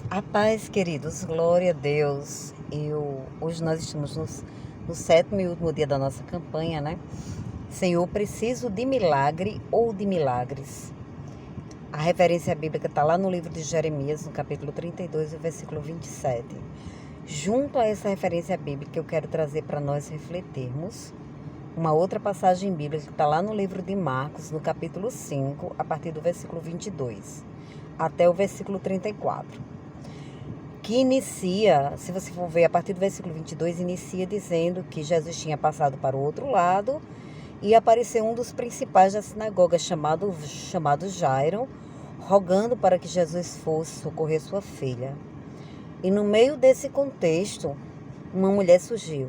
A paz, queridos, glória a Deus. Hoje nós estamos no sétimo e último dia da nossa campanha, né? Senhor, preciso de milagre ou de milagres. A referência bíblica está lá no livro de Jeremias, no capítulo 32, o versículo 27. Junto a essa referência bíblica, eu quero trazer para nós refletirmos uma outra passagem bíblica que está lá no livro de Marcos, no capítulo 5, a partir do versículo 22 até o versículo 34. Que inicia, se você for ver a partir do versículo 22, inicia dizendo que Jesus tinha passado para o outro lado e apareceu um dos principais da sinagoga, chamado Jairo, rogando para que Jesus fosse socorrer sua filha. E no meio desse contexto, uma mulher surgiu.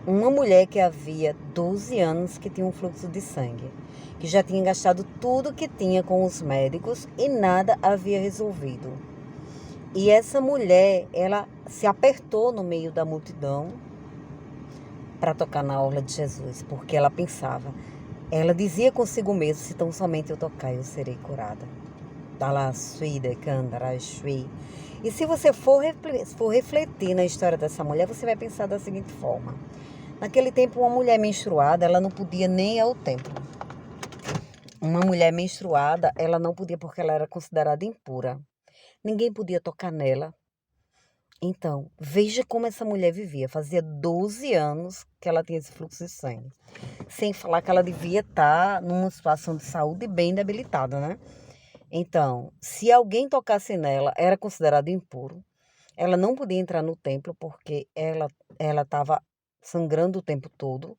Uma mulher que havia 12 anos que tinha um fluxo de sangue, que já tinha gastado tudo que tinha com os médicos e nada havia resolvido. E essa mulher, ela se apertou no meio da multidão para tocar na orla de Jesus, porque ela pensava, ela dizia consigo mesma, se tão somente eu tocar, eu serei curada. E se você for refletir na história dessa mulher, você vai pensar da seguinte forma. Naquele tempo, uma mulher menstruada, ela não podia nem ir ao templo. Uma mulher menstruada, ela não podia porque ela era considerada impura. Ninguém podia tocar nela. Então, veja como essa mulher vivia. Fazia 12 anos que ela tinha esse fluxo de sangue. Sem falar que ela devia estar numa situação de saúde bem debilitada, né? Então, se alguém tocasse nela, era considerado impuro. Ela não podia entrar no templo porque ela estava sangrando o tempo todo.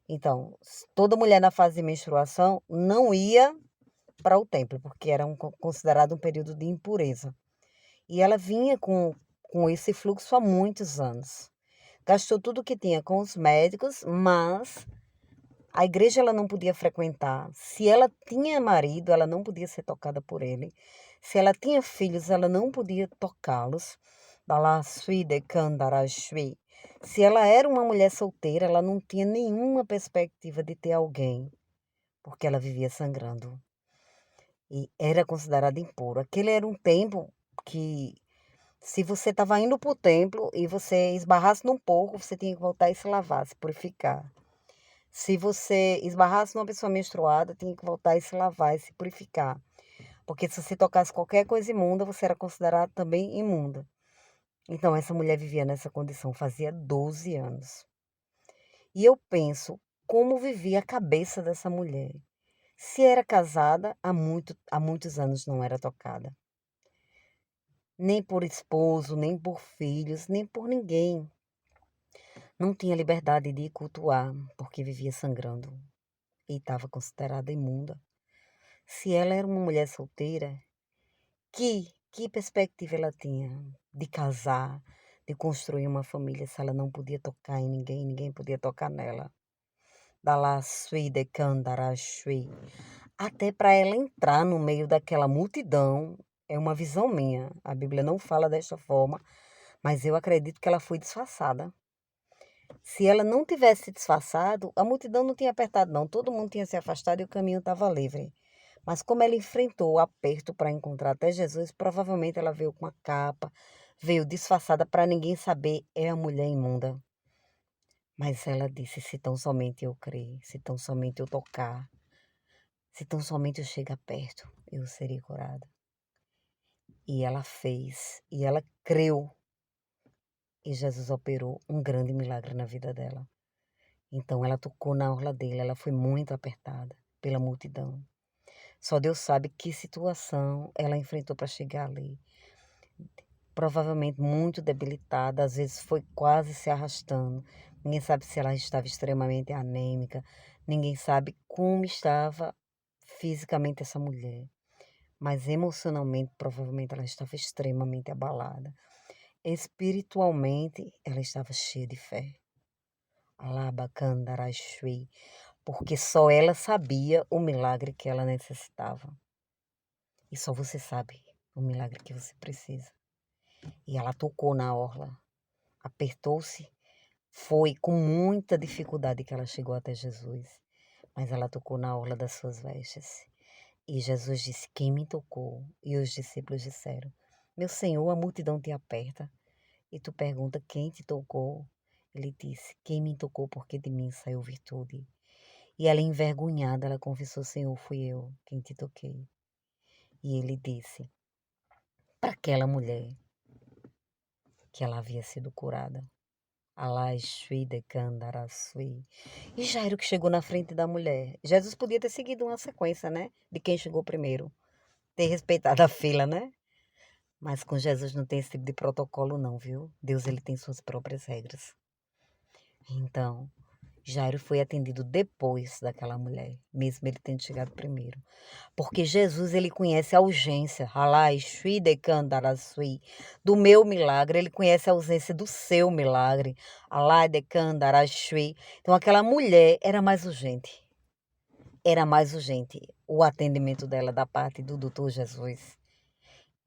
Então, toda mulher na fase de menstruação não ia para o templo, porque era considerado um período de impureza. E ela vinha com esse fluxo há muitos anos. Gastou tudo o que tinha com os médicos, mas a igreja ela não podia frequentar. Se ela tinha marido, ela não podia ser tocada por ele. Se ela tinha filhos, ela não podia tocá-los. Se ela era uma mulher solteira, ela não tinha nenhuma perspectiva de ter alguém, porque ela vivia sangrando. E era considerada impuro. Aquele era um tempo que se você estava indo para o templo e você esbarrasse num porco, você tinha que voltar e se lavar, se purificar. Se você esbarrasse numa pessoa menstruada, tinha que voltar e se lavar e se purificar. Porque se você tocasse qualquer coisa imunda, você era considerado também imunda. Então, essa mulher vivia nessa condição, fazia 12 anos. E eu penso, como vivia a cabeça dessa mulher? Se era casada, há muitos anos não era tocada. Nem por esposo, nem por filhos, nem por ninguém. Não tinha liberdade de cultuar, porque vivia sangrando e estava considerada imunda. Se ela era uma mulher solteira, que perspectiva ela tinha de casar, de construir uma família, se ela não podia tocar em ninguém, ninguém podia tocar nela? Até para ela entrar no meio daquela multidão, é uma visão minha. A Bíblia não fala desta forma, mas eu acredito que ela foi disfarçada. Se ela não tivesse se disfarçado, a multidão não tinha apertado, não. Todo mundo tinha se afastado e o caminho estava livre. Mas como ela enfrentou o aperto para encontrar até Jesus, provavelmente ela veio com uma capa, veio disfarçada para ninguém saber, é a mulher imunda. Mas ela disse, se tão somente eu crer, se tão somente eu tocar, se tão somente eu chegar perto, eu serei curada. E ela fez, e ela creu, e Jesus operou um grande milagre na vida dela. Então ela tocou na orla dele, ela foi muito apertada pela multidão. Só Deus sabe que situação ela enfrentou para chegar ali. Provavelmente muito debilitada, às vezes foi quase se arrastando. Ninguém sabe se ela estava extremamente anêmica, ninguém sabe como estava fisicamente essa mulher. Mas emocionalmente, provavelmente ela estava extremamente abalada. Espiritualmente, ela estava cheia de fé. Alabacandarashui, porque só ela sabia o milagre que ela necessitava. E só você sabe o milagre que você precisa. E ela tocou na orla, apertou-se, foi com muita dificuldade que ela chegou até Jesus. Mas ela tocou na orla das suas vestes. E Jesus disse, quem me tocou? E os discípulos disseram, Meu Senhor, a multidão te aperta. E tu pergunta quem te tocou. Ele disse, quem me tocou porque de mim saiu virtude. E ela envergonhada, ela confessou, Senhor, fui eu quem te toquei. E ele disse para aquela mulher que ela havia sido curada. Alaixui de Candarasui. E Jairo que chegou na frente da mulher. Jesus podia ter seguido uma sequência, né? De quem chegou primeiro. Ter respeitado a fila, né? Mas com Jesus não tem esse tipo de protocolo não, viu? Deus, ele tem suas próprias regras. Então, Jairo foi atendido depois daquela mulher, mesmo ele tendo chegado primeiro. Porque Jesus, ele conhece a urgência, do meu milagre, ele conhece a ausência do seu milagre. Então aquela mulher era mais urgente. Era mais urgente o atendimento dela da parte do doutor Jesus.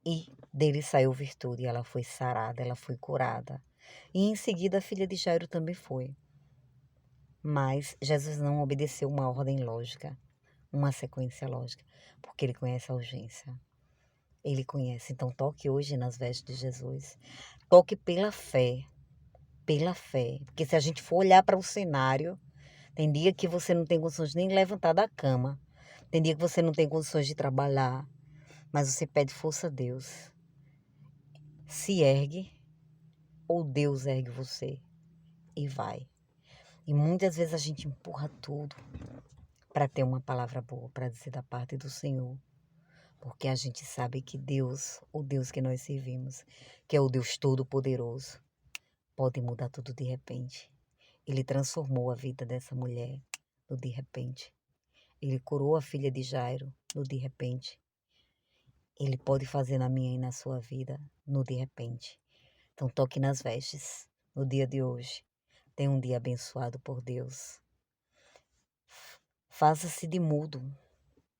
E dele saiu virtude, ela foi sarada, ela foi curada. E em seguida a filha de Jairo também foi. Mas Jesus não obedeceu uma ordem lógica, uma sequência lógica, porque ele conhece a urgência. Ele conhece. Então toque hoje nas vestes de Jesus. Toque pela fé. Pela fé. Porque se a gente for olhar para o cenário, tem dia que você não tem condições nem de levantar da cama. Tem dia que você não tem condições de trabalhar. Mas você pede força a Deus. Se ergue, ou Deus ergue você. E vai. E muitas vezes a gente empurra tudo para ter uma palavra boa, para dizer da parte do Senhor. Porque a gente sabe que Deus, o Deus que nós servimos, que é o Deus Todo-Poderoso, pode mudar tudo de repente. Ele transformou a vida dessa mulher no de repente. Ele curou a filha de Jairo no de repente. Ele pode fazer na minha e na sua vida no de repente. Então toque nas vestes no dia de hoje. Tenha um dia abençoado por Deus. Faça-se de mudo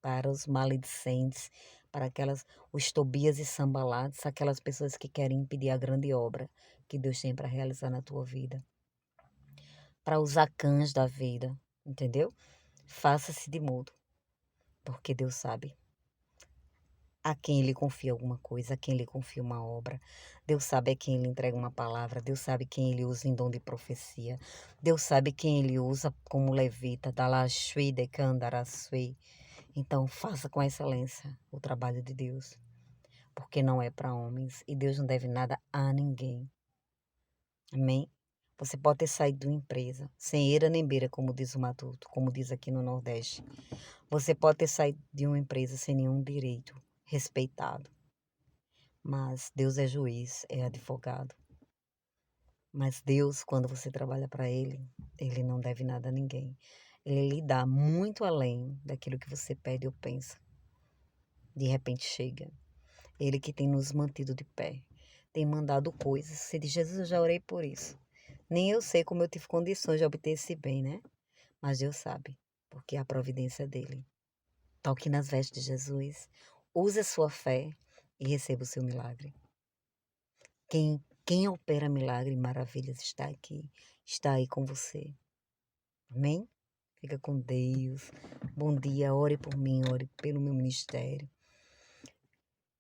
para os maledicentes, para os Tobias e Sambalates, aquelas pessoas que querem impedir a grande obra que Deus tem para realizar na tua vida. Para os Acãs da vida, entendeu? Faça-se de mudo, porque Deus sabe a quem ele confia alguma coisa, a quem ele confia uma obra. Deus sabe a quem ele entrega uma palavra, Deus sabe quem ele usa em dom de profecia. Deus sabe quem ele usa como levita, Dalashui de Candarasui. Então, faça com excelência o trabalho de Deus, porque não é para homens e Deus não deve nada a ninguém. Amém? Você pode ter saído de uma empresa, sem eira nem beira, como diz o Matuto, como diz aqui no Nordeste. Você pode ter saído de uma empresa sem nenhum direito respeitado. Mas Deus é juiz, é advogado. Mas Deus, quando você trabalha para Ele não deve nada a ninguém. Ele lhe dá muito além daquilo que você pede ou pensa. De repente chega. Ele que tem nos mantido de pé. Tem mandado coisas. Se de Jesus eu já orei por isso. Nem eu sei como eu tive condições de obter esse bem, né? Mas Deus sabe, porque é a providência dele. Toque nas vestes de Jesus. Use a sua fé e receba o seu milagre. Quem opera milagre e maravilhas está aqui. Está aí com você. Amém? Fica com Deus. Bom dia. Ore por mim, ore pelo meu ministério.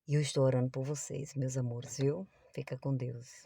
E eu estou orando por vocês, meus amores, viu? Fica com Deus.